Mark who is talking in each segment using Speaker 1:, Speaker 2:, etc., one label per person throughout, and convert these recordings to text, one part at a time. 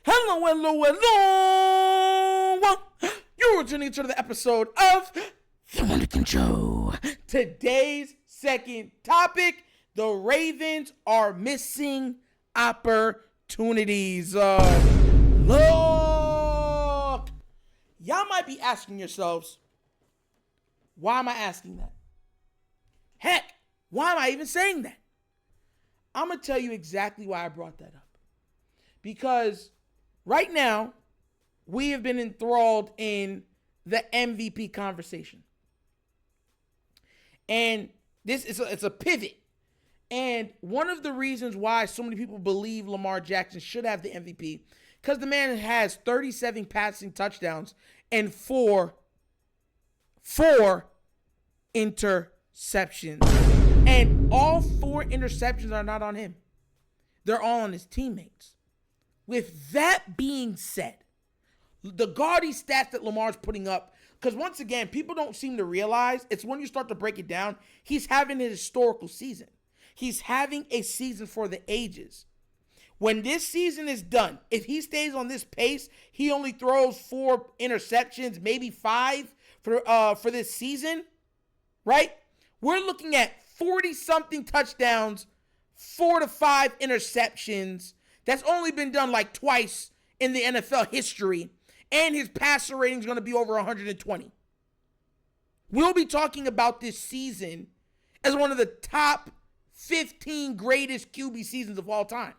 Speaker 1: Hello, hello, hello. You're tuning to the episode of TheWunderkindShow. Today's second topic, the Ravens are missing opportunities. Look, y'all might be asking yourselves, why am I asking that? Heck, why am I even saying that? I'm going to tell you exactly why I brought that up. Because right now, we have been enthralled in the MVP conversation. And this is it's a pivot. And one of the reasons why so many people believe Lamar Jackson should have the MVP, because the man has 37 passing touchdowns and four interceptions. And all 4 interceptions are not on him. They're all on his teammates. With that being said, the gaudy stats that Lamar's putting up, because once again, people don't seem to realize, it's when you start to break it down, he's having a historical season. He's having a season for the ages. When this season is done, if he stays on this pace, he only throws 4 interceptions, maybe 5 for this season, right? We're looking at 40-something touchdowns, 4 to 5 interceptions. That's only been done like twice in the NFL history. And his passer rating is going to be over 120. We'll be talking about this season as one of the top 15 greatest QB seasons of all time.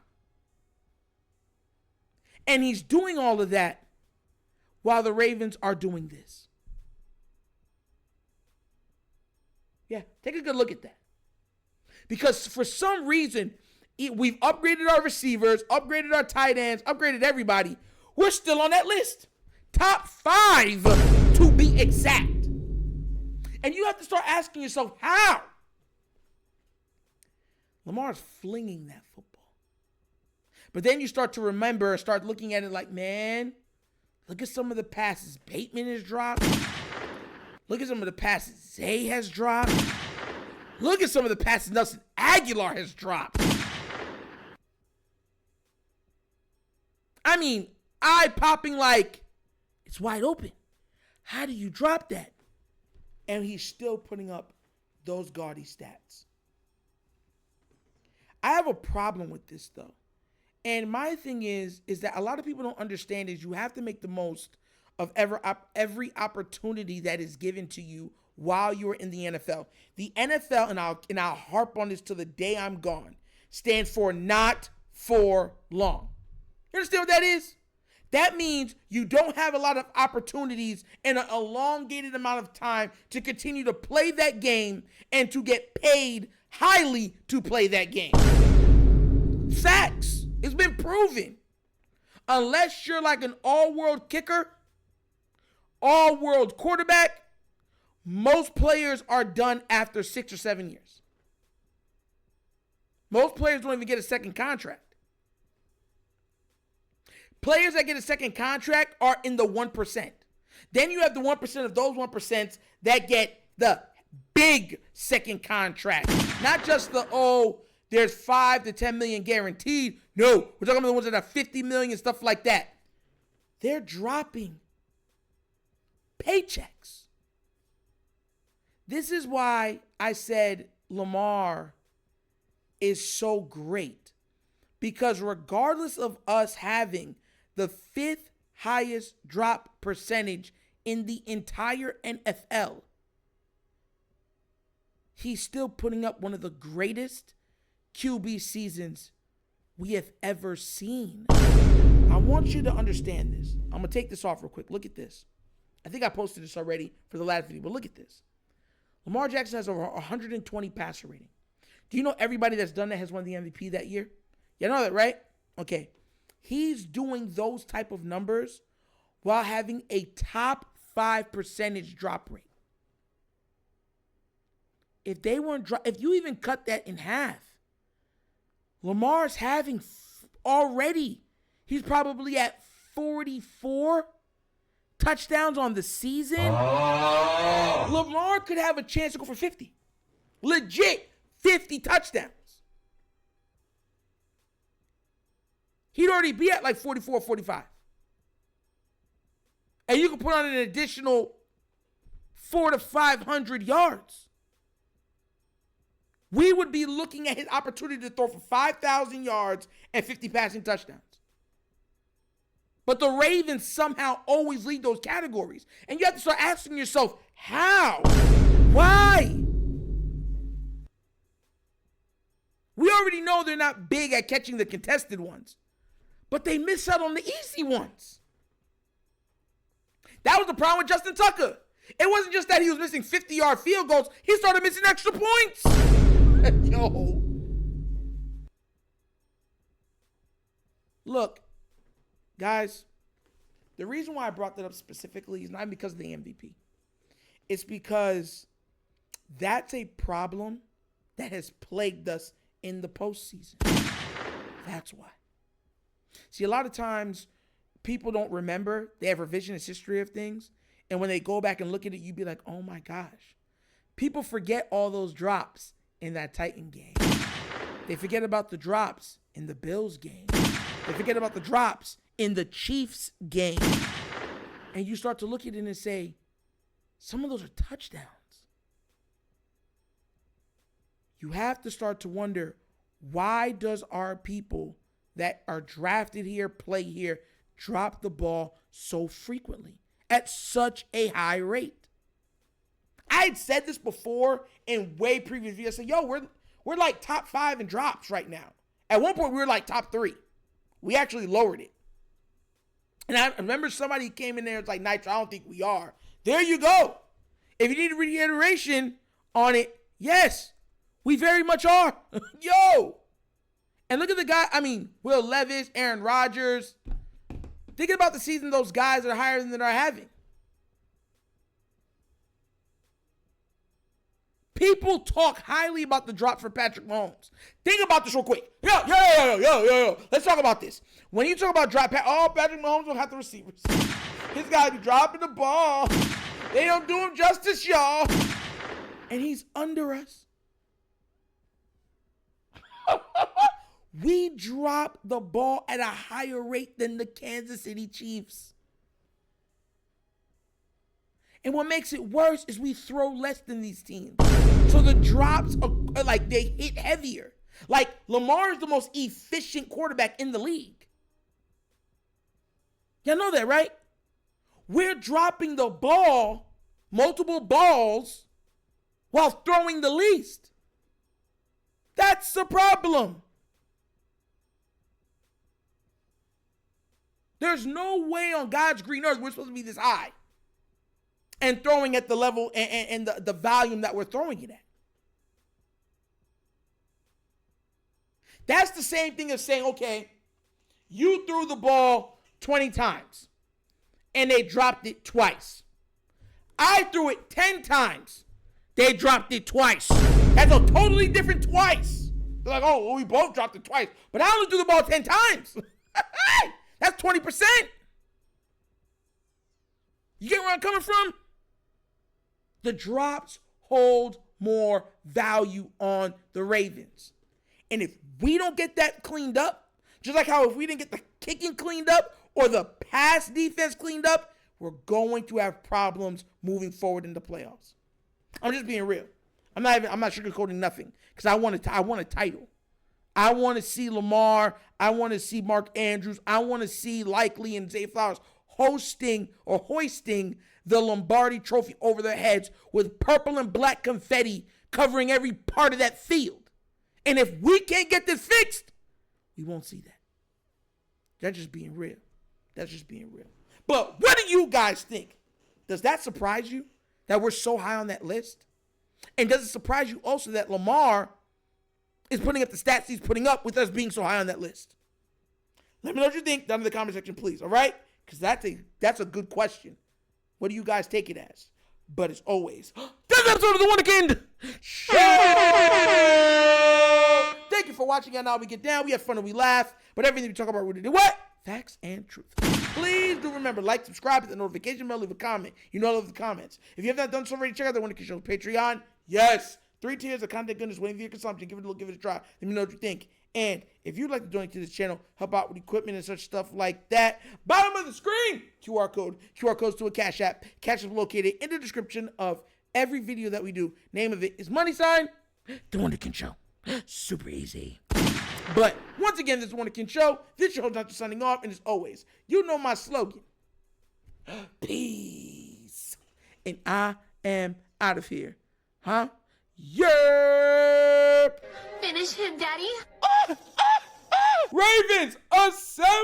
Speaker 1: And he's doing all of that while the Ravens are doing this. Yeah, take a good look at that. Because for some reason, we've upgraded our receivers, upgraded our tight ends, upgraded everybody. We're still on that list. Top 5 to be exact. And you have to start asking yourself, how? Lamar's flinging that football. But then you start to remember, start looking at it like, man, look at some of the passes Bateman has dropped. Look at some of the passes Zay has dropped. Look at some of the passes Nelson Aguilar has dropped. I mean, eye-popping like, it's wide open. How do you drop that? And he's still putting up those gaudy stats. I have a problem with this, though. And my thing is that a lot of people don't understand is you have to make the most of every opportunity that is given to you while you're in the NFL. The NFL, and I'll harp on this till the day I'm gone, stands for not for long. You understand what that is? That means you don't have a lot of opportunities in an elongated amount of time to continue to play that game and to get paid highly to play that game. Facts. It's been proven. Unless you're like an all-world kicker, all-world quarterback, most players are done after 6 or 7 years. Most players don't even get a second contract. Players that get a second contract are in the 1%. Then you have the 1% of those 1% that get the big second contract. Not just the, there's 5 to 10 million guaranteed. No, we're talking about the ones that have 50 million, stuff like that. They're dropping paychecks. This is why I said Lamar is so great. Because regardless of us having the 5th highest drop percentage in the entire NFL, he's still putting up one of the greatest QB seasons we have ever seen. I want you to understand this. I'm going to take this off real quick. Look at this. I think I posted this already for the last video, but look at this. Lamar Jackson has over 120 passer rating. Do you know everybody that's done that has won the MVP that year? You know that, right? Okay. He's doing those type of numbers while having a top 5% drop rate. If you even cut that in half, Lamar's having already, he's probably at 44 touchdowns on the season. Oh. Lamar could have a chance to go for 50. Legit 50 touchdowns. he'd already be at like 44, 45. And you could put on an additional 400 to 500 yards. We would be looking at his opportunity to throw for 5,000 yards and 50 passing touchdowns. But the Ravens somehow always lead those categories. And you have to start asking yourself, how? Why? We already know they're not big at catching the contested ones, but they miss out on the easy ones. That was the problem with Justin Tucker. It wasn't just that he was missing 50-yard field goals. He started missing extra points. Yo. Look, guys, the reason why I brought that up specifically is not because of the MVP. It's because that's a problem that has plagued us in the postseason. That's why. See, a lot of times people don't remember. They have revisionist history of things. And when they go back and look at it, you'd be like, oh my gosh. People forget all those drops in that Titan game. They forget about the drops in the Bills game. They forget about the drops in the Chiefs game. And you start to look at it and say, some of those are touchdowns. You have to start to wonder, why does our people that are drafted here, play here, drop the ball so frequently at such a high rate? I had said this before in way previous videos. I said, yo, we're like top 5 in drops right now. At one point, we were like top 3. We actually lowered it. And I remember somebody came in there and was like, Nitro, I don't think we are. There you go. If you need a reiteration on it, yes, we very much are. Yo. And look at the guy, Will Levis, Aaron Rodgers. Thinking about the season those guys are higher than are having. People talk highly about the drop for Patrick Mahomes. Think about this real quick. Yo. Let's talk about this. When you talk about drop, Patrick Mahomes don't have the receivers. This guy be dropping the ball. They don't do him justice, y'all. And he's under us. We drop the ball at a higher rate than the Kansas City Chiefs. And what makes it worse is we throw less than these teams. So the drops are like they hit heavier. Like Lamar is the most efficient quarterback in the league. Y'all know that, right? We're dropping the ball, multiple balls, while throwing the least. That's the problem. There's no way on God's green earth we're supposed to be this high and throwing at the level and the volume that we're throwing it at. That's the same thing as saying, okay, you threw the ball 20 times and they dropped it twice. I threw it 10 times. They dropped it twice. That's a totally different twice. They're like, oh, well, we both dropped it twice. But I only threw the ball 10 times. That's 20%. You get where I'm coming from? The drops hold more value on the Ravens. And if we don't get that cleaned up, just like how if we didn't get the kicking cleaned up or the pass defense cleaned up, we're going to have problems moving forward in the playoffs. I'm just being real. I'm not sugarcoating nothing because I want a title. I want to see Lamar. I want to see Mark Andrews. I want to see Likely and Zay Flowers hoisting the Lombardi Trophy over their heads with purple and black confetti covering every part of that field. And if we can't get this fixed, we won't see that. That's just being real. But what do you guys think? Does that surprise you that we're so high on that list? And does it surprise you also that Lamar is putting up the stats he's putting up with us being so high on that list? Let me know what you think down in the comment section, please, all right? Because that's a good question. What do you guys take it as? But as always, this episode of The Wunderkind Show! Thank you for watching. And now we get down. We have fun and we laugh. But everything we talk about, we're going to do what? Facts and truth. Please do remember, like, subscribe, hit the notification bell, leave a comment. You know I love the comments. If you have not done so already, check out The Wunderkind Show's Patreon. Yes. 3 tiers of content goodness waiting for your consumption. Give it a try. Let me know what you think. And if you'd like to donate to this channel, help out with equipment and such stuff like that, bottom of the screen, QR code. QR codes to a Cash App. Cash App located in the description of every video that we do. Name of it is # The Wunderkind Show. Super easy. But once again, this is The Wunderkind Show. This is your host, Dr. Signing off. And as always, you know my slogan. Peace. And I am out of here. Huh? Yerp!
Speaker 2: Finish him, Daddy.
Speaker 1: Ravens, assemble!